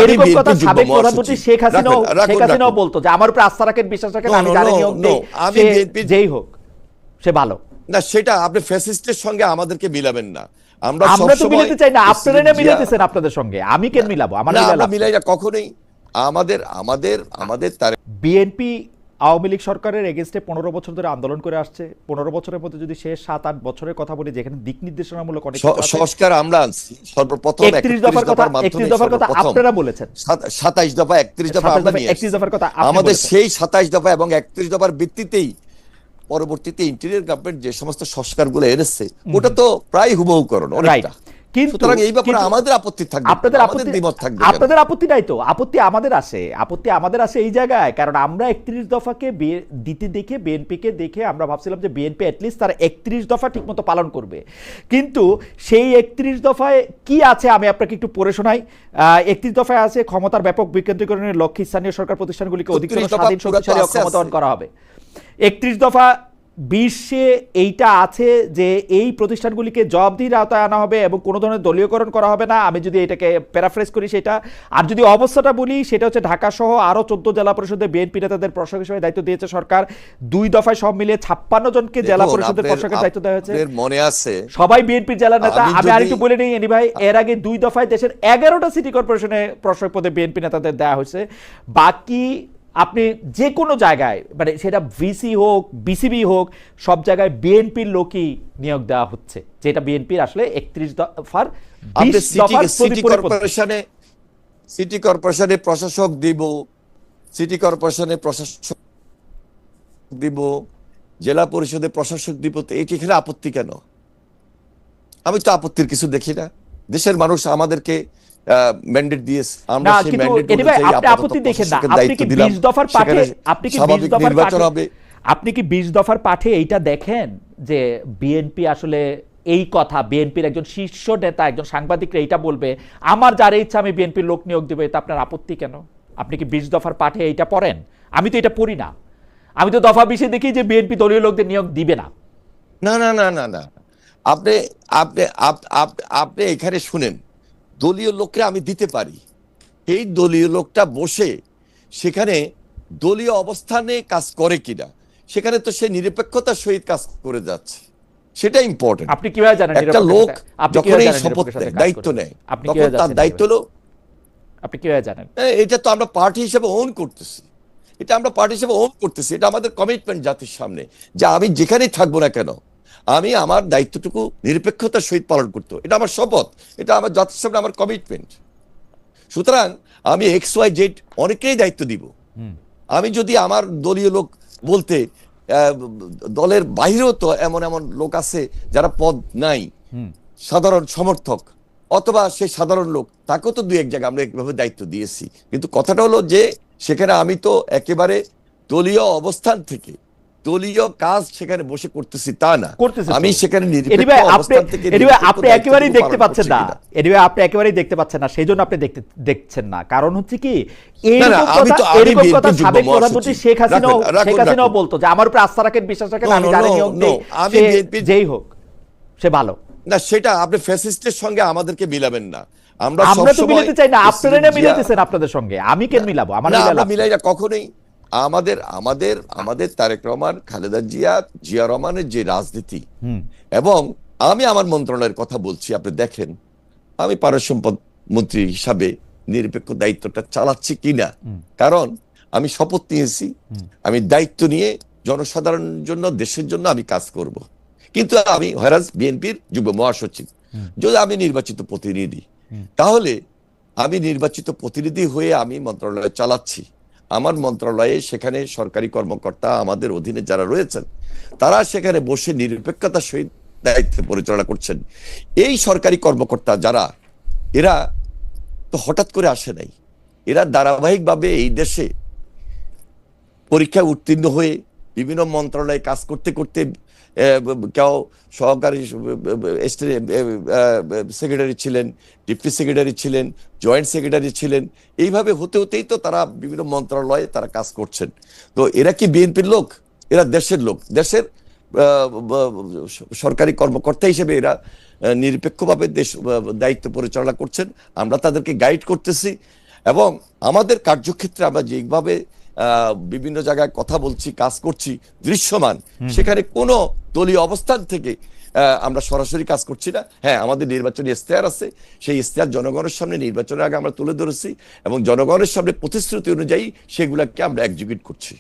এরকম কথা সাবেক প্রধানমন্ত্রী শেখ হাসিনাও বলতো যে আমার উপর আস্থা রাখেন, বিশ্বাস রাখেন, আমি জানি নিয়োগ দেই, যেই হোক সে ভালো না। সেটা আপনি ফ্যাসিস্টের সঙ্গে আমাদেরকে মিলাবেন না। আমরা তো মিলাতে চাই না, আপনারা না মিলাতেছেন আপনাদের সঙ্গে, আমি কেন মিলাবো? আমরা মিলাই না কখনোই। আমাদের তার বিএনপি আওয়ামী লীগ সরকারের এগেইনস্টে 15 বছর ধরে আন্দোলন করে আসছে। 15 বছরের মধ্যে যদি শেষ 7-8 বছরের কথা বলি, যেখানে দিক নির্দেশনামূলক অনেক সংস্কার আমরা আনছি। সর্বপ্রথম 31 দফার কথা আপনারা বলেছেন, 27 দফা 31 দফা আমরা নিয়ে 31 দফার কথা আমাদের সেই 27 দফা এবং 31 দফার ভিত্তিতেই পরবর্তীতে ইন্টেরিয়র গভর্নমেন্ট যে সমস্ত সংস্কারগুলো এনেছে ওটা তো প্রায় হুবহুকরণ অনেকটা। কিন্তু এই ব্যাপারে আমাদের আপত্তি থাকবে, আমাদের দ্বিমত থাকবে। আপনাদের আপত্তি নাই তো? আপত্তি আমাদের আসে এই জায়গায়, কারণ আমরা 31 দফাকে দিতে দেখে, বিএনপিকে দেখে আমরা ভাবছিলাম যে বিএনপি অ্যাটলিস্ট তার 31 দফা ঠিকমতো পালন করবে। কিন্তু সেই 31 দফায় কি আছে আমি আপনাকে একটু পড়ে শোনাই। 31 দফায় আছে ক্ষমতার ব্যাপক বিকেন্দ্রীকরণের লক্ষ্যে স্থানীয় সরকার প্রতিষ্ঠানগুলিকে অধিকতর স্বাধীন, শক্তিশালী ও ক্ষমতাবান করা হবে। 31 দফা 20 এইটা আছে যে এই প্রতিষ্ঠানগুলিকে জবাবদিহির আওতায় আনা হবে এবং কোনো ধরনের দলীয়করণ করা হবে না। আমি যদি এটাকে প্যারাফ্রেজ করি সেটা, আর যদি অবস্থাটা বলি সেটা হচ্ছে ঢাকা সহ আরো 14 জেলা পরিষদে বিএনপি নেতাদের প্রশাসক হিসেবে দায়িত্ব দিয়েছে সরকার। 2 দফায় সব মিলিয়ে 56 জনকে জেলা পরিষদের প্রশাসকের দায়িত্ব দেওয়া হয়েছে। মনে আছে সবাই বিএনপির জেলা নেতা। আমি আরেকটু বলে নেই এনি ভাই, এর আগে 2 দফায় দেশের 11টা সিটি কর্পোরেশনে প্রশাসক পদে বিএনপি নেতাদের দেওয়া হয়েছে। বাকি আপনি যে কোনো জায়গায়, মানে সেটা ভিসি হোক, বিসিবি হোক, সব জায়গায় বিএনপির লোকই নিয়োগ দেওয়া হচ্ছে, যেটা বিএনপির আসলে 31 দফার 20 দফার সিটি কর্পোরেশনে প্রশাসক দিব, সিটি কর্পোরেশনে প্রশাসক দিব, জেলা পরিষদে প্রশাসক দিব, তো এখানে আপত্তি কেন? আমি তো আপত্তির কিছু দেখি না। দেশের মানুষ আমাদেরকে ম্যান্ডেট দিয়েছে, আমরা সেই ম্যান্ডেট অনুযায়ী আপত্তি দেখেন না। আপনি কি 20 দফার পাঠে আপনি কি 20 দফার পাঠে এইটা দেখেন যে বিএনপি আসলে এই কথা, বিএনপির একজন শীর্ষ নেতা, একজন সাংবাদিকরা এইটা বলবে আমার যার ইচ্ছা আমি বিএনপির লোক নিয়োগ দেব, এটা আপনার আপত্তি কেন? আপনি কি 20 দফার পাঠে এইটা পড়েন? আমি তো এটা পড়ি না। আমি তো দফা 20 দেখি যে বিএনপি দলীয় লোকদের নিয়োগ দিবে না। না না না না না, আপনি আপনি আপনি এখানে শুনেন, দলীয় লোককে আমি দিতে পারি। এই দলীয় লোকটা বসে সেখানে দলীয় অবস্থানে কাজ করে কিনা, সেখানে তো সে নিরপেক্ষতার সহিত কাজ করে যাচ্ছে, সেটা ইম্পর্টেন্ট। আপনি কিভাবে জানেন একটা লোক যখন এই শপথ নেয়, দায়িত্ব নেয়, তখন তার দায়িত্ব হলো, আপনি কিভাবে জানেন? এটা তো আমরা পার্টি হিসেবে ওন করতেছি, এটা আমাদের কমিটমেন্ট জাতির সামনে, যে আমি যেখানেই থাকবো না কেন আমি আমার দায়িত্বটুকু নিরপেক্ষতার সহিত পালন করতে, এটা আমার শপথ, এটা আমার জাতির সামনে আমার কমিটমেন্ট। সুতরাং আমি XYZ অনেকেই দায়িত্ব দিব। আমি যদি আমার দলীয় লোক বলতে দলের বাইরেও তো এমন এমন লোক আছে যারা পদ নাই, সাধারণ সমর্থক, অথবা সেই সাধারণ লোক, তাকেও তো 2-1 জায়গায় আমরা একভাবে দায়িত্ব দিয়েছি। কিন্তু কথাটা হলো যে সেখানে আমি তো একেবারে দলীয় অবস্থান থেকে দলীয় কাজ সেখানে বসে করতেছি তা না, আমি সেখানে আপনি একেবারেই দেখতে পাচ্ছেন না, আপনি একেবারেই দেখতে পাচ্ছেন না, সেই জন্য আপনি দেখছেন না। কারণ হচ্ছে কি, এরকম কথা সাবেক প্রধানমন্ত্রী শেখ হাসিনাও বলতো যে আমার উপর আস্থা রাখেন, বিশ্বাস রাখেন, আমি জানি নিয়োগ দেই, যেই হোক সে ভালো না। সেটা আপনি ফ্যাসিস্টের সঙ্গে আমাদেরকে মিলাবেন না। আমরা তো মিলাতে চাই না, আপনারা না মিলাতেছেন আপনাদের সঙ্গে, আমি কেন মিলাবো? আমরা মিলাই না কখনোই। আমাদের তারেক রহমান, খালেদা জিয়া রহমানের যে রাজনীতি, এবং আমি আমার মন্ত্রণালয়ের কথা বলছি, আপনি দেখেন আমি পারস্য সম্পদ মন্ত্রী হিসাবে নিরপেক্ষ দায়িত্বটা চালাচ্ছি কিনা, কারণ আমি শপথ নিয়েছি, আমি দায়িত্ব নিয়ে জনসাধারণের জন্য, দেশের জন্য আমি কাজ করব। কিন্তু আমি হয়রাজ বিএনপির যুগ্ম মহাসচিব, যদি আমি নির্বাচিত প্রতিনিধি, তাহলে আমি নির্বাচিত প্রতিনিধি হয়ে আমি মন্ত্রণালয় চালাচ্ছি। আমার মন্ত্রণালয়ে সেখানে সরকারি কর্মকর্তা আমাদের অধীনে যারা রয়েছেন, তারা সেখানে বসে নিরপেক্ষতার সহিত দায়িত্ব পরিচালনা করছেন। এই সরকারি কর্মকর্তা যারা, এরা তো হঠাৎ করে আসে নাই, এরা ধারাবাহিকভাবে এই দেশে পরীক্ষায় উত্তীর্ণ হয়ে বিভিন্ন মন্ত্রণালয়ে কাজ করতে করতে, কেউ সহকারী সেক্রেটারি ছিলেন, ডিপ্টি সেক্রেটারি ছিলেন, জয়েন্ট সেক্রেটারি ছিলেন, এইভাবে হতে হতেই তো তারা বিভিন্ন মন্ত্রণালয়ে তারা কাজ করছেন। তো এরা কি বিএনপির লোক? এরা দেশের লোক, দেশের সরকারি কর্মকর্তা হিসেবে এরা নিরপেক্ষভাবে দেশ দায়িত্ব পরিচালনা করছেন, আমরা তাদেরকে গাইড করতেছি এবং আমাদের কার্যক্ষেত্রে আমরা যেভাবে বিভিন্ন জায়গায় কথা বলছি, কাজ করছি, দৃশ্যমান, সেখানে কোনো দলীয় অবস্থান থেকে আমরা সরাসরি কাজ করছি না। হ্যাঁ, আমাদের নির্বাচনী ইশতেহার আছে, সেই ইশতেহার জনগণের সামনে নির্বাচনের আগে আমরা তুলে ধরেছি এবং জনগণের সামনে প্রতিশ্রুতি অনুযায়ী সেগুলাকে আমরা এক্সিকিউট করছি।